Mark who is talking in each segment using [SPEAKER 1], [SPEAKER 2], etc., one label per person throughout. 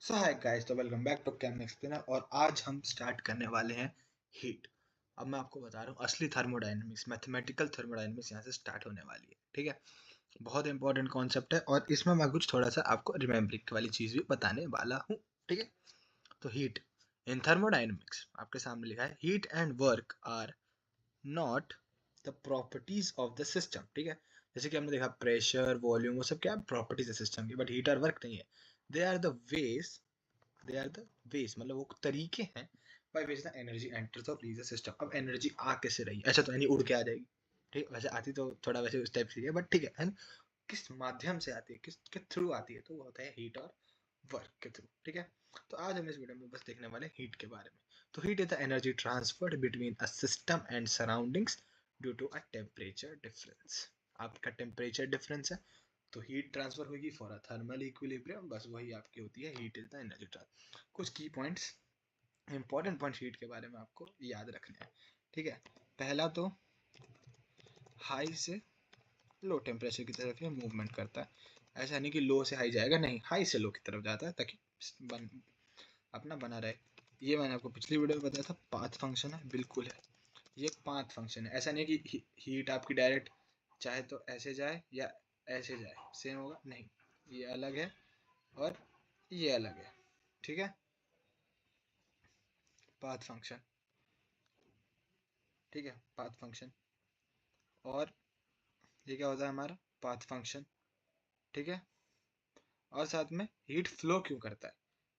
[SPEAKER 1] सो hi guys, तो welcome back to chem explainer. और आज हम स्टार्ट करने वाले हैं हीट। अब मैं आपको बता रहा हूँ असली थर्मोडायनेमिक्स, मैथमेटिकल थर्मोडायनेमिक्स यहाँ से स्टार्ट होने वाली है। ठीक है, बहुत इंपॉर्टेंट कॉन्सेप्ट है और इसमें मैं कुछ थोड़ा सा आपको रिमेम्बरिंग वाली चीज़ भी बताने वाला हूँ। ठीक है, तो हीट इन थर्मोडायनेमिक्स आपके सामने लिखा है, heat and work are not the properties of the system. ठीक है, जैसे कि हमने देखा प्रेशर, वॉल्यूम, वो सब क्या प्रॉपर्टीज है सिस्टम की, बट हीट और वर्क नहीं है। They are the ways, they are the ways मतलब वो तरीके हैं by which the energy enters और लीव्स द सिस्टम। अब एनर्जी आ कैसे रही है, ऐसा तो नहीं उड़ के आ जाएगी। ठीक है, वैसे आती तो थोड़ा वैसे उस टाइप से है, बट ठीक है ना? किस माध्यम से आती है, किस के थ्रू आती है, तो वो होता है हीट और वर्क के थ्रू। ठीक है, तो आज हम इस वीडियो में बस देखने वाले हीट के बारे में। तो heat is the energy transferred between a system and surroundings due to a temperature difference. आपका टेम्परेचर डिफरेंस है तो हीट ट्रांसफर होगी फॉर अ थर्मल इक्विलिब्रियम, बस वही आपकी होती है heat is the energy transfer. कुछ key points, important points heat के बारे में आपको याद रखने हैं। ठीक है, पहला तो हाई से लो टेम्परेचर की तरफ ये मूवमेंट करता है। ऐसा नहीं कि लो से हाई जाएगा, नहीं, हाई से लो की तरफ जाता है ताकि अपना बना रहे। ये मैंने आपको पिछली वीडियो में बताया था, पाथ फंक्शन है, बिल्कुल है, ये पाथ फंक्शन है। ऐसा नहीं कि हीट आपकी डायरेक्ट चाहे तो ऐसे जाए या ऐसे जाए, सेम होगा, नहीं, ये अलग है और ये अलग है। ठीक है, पाथ फंक्शन, ठीक है, पाथ फंक्शन। और ये क्या होता है हमारा पाथ फंक्शन। ठीक है, और साथ में हीट फ्लो क्यों करता है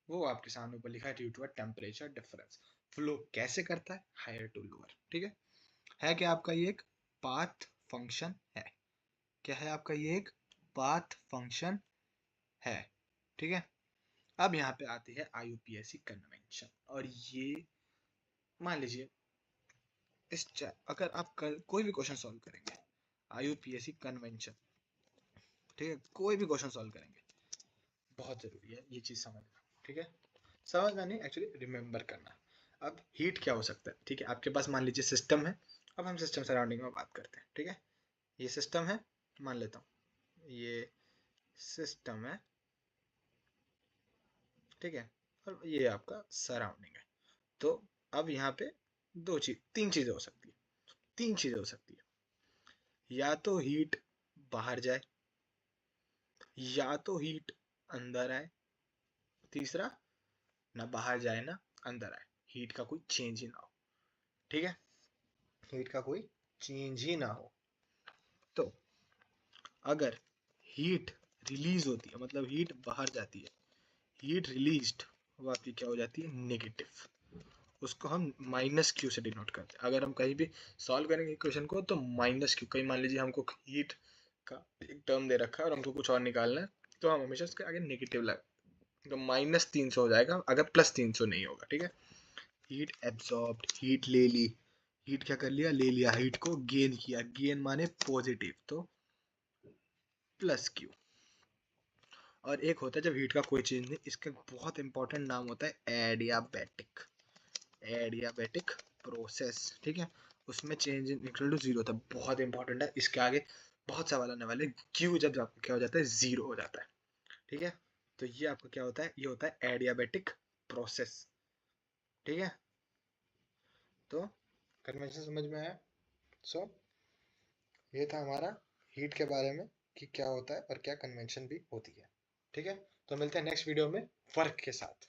[SPEAKER 1] वो आपके सामने ऊपर लिखा है, due to a temperature difference. Flow कैसे करता है, हायर टू लोअर। ठीक है क्या आपका ये एक पाथ फंक्शन है, क्या है आपका ये एक पाथ फंक्शन है। ठीक है, अब यहाँ पे आती है IUPAC कन्वेंशन। और ये मान लीजिए अगर आप कोई भी क्वेश्चन सॉल्व करेंगे IUPAC कन्वेंशन, ठीक है, कोई भी क्वेश्चन सॉल्व करेंगे, बहुत जरूरी है ये चीज समझना। ठीक है, समझना नहीं, एक्चुअली रिमेम्बर करना। अब हीट क्या हो सकता है, ठीक है, आपके पास मान लीजिए सिस्टम है। अब हम सिस्टम सराउंडिंग में बात करते हैं। ठीक है, ये सिस्टम है, मान लेता हूँ ये सिस्टम है। ठीक है, और ये आपका सराउंडिंग है। तो अब यहाँ पे तीन चीजें हो सकती है, तीन चीजें हो सकती है। या तो हीट बाहर जाए, या तो हीट अंदर आए, तीसरा ना बाहर जाए ना अंदर आए, हीट का कोई चेंज ही ना हो। ठीक है, हीट का कोई चेंज ही ना हो। तो अगर हीट रिलीज होती है, मतलब हीट बाहर जाती है, हीट रिलीज्ड, वो आपकी क्या हो जाती है, नेगेटिव। उसको हम माइनस क्यू से डिनोट करते हैं। अगर हम कहीं भी सॉल्व करेंगे इक्वेशन को तो माइनस क्यू, कहीं मान लीजिए हमको हीट का एक टर्म दे रखा है और हमको कुछ और निकालना है, तो हम हमेशा उसके आगे नेगेटिव लगा, तो -300 हो जाएगा अगर +300 नहीं होगा। ठीक है, हीट एब्जॉर्ब्ड, हीट ले ली, हीट क्या कर लिया, ले लिया, हीट को गेन किया, गेन माने पॉजिटिव, तो +Q। और एक होता है जब हीट का कोई चेंज नहीं, इसका बहुत इंपॉर्टेंट नाम होता है एडियाबैटिक, एडियाबैटिक प्रोसेस। ठीक है, उसमें change in equal to zero था, बहुत इंपॉर्टेंट है, इसके आगे बहुत सवाल आने वाले। क्यू जब आपका क्या हो जाता है, जीरो हो जाता है। ठीक है, तो ये आपका क्या होता है, ये होता है एडियाबैटिक प्रोसेस। ठीक है, तो कन्वेंशन समझ में आया। सो ये था हमारा हीट के बारे में कि क्या होता है और क्या कन्वेंशन भी होती है। ठीक है, तो मिलते हैं नेक्स्ट वीडियो में वर्क के साथ।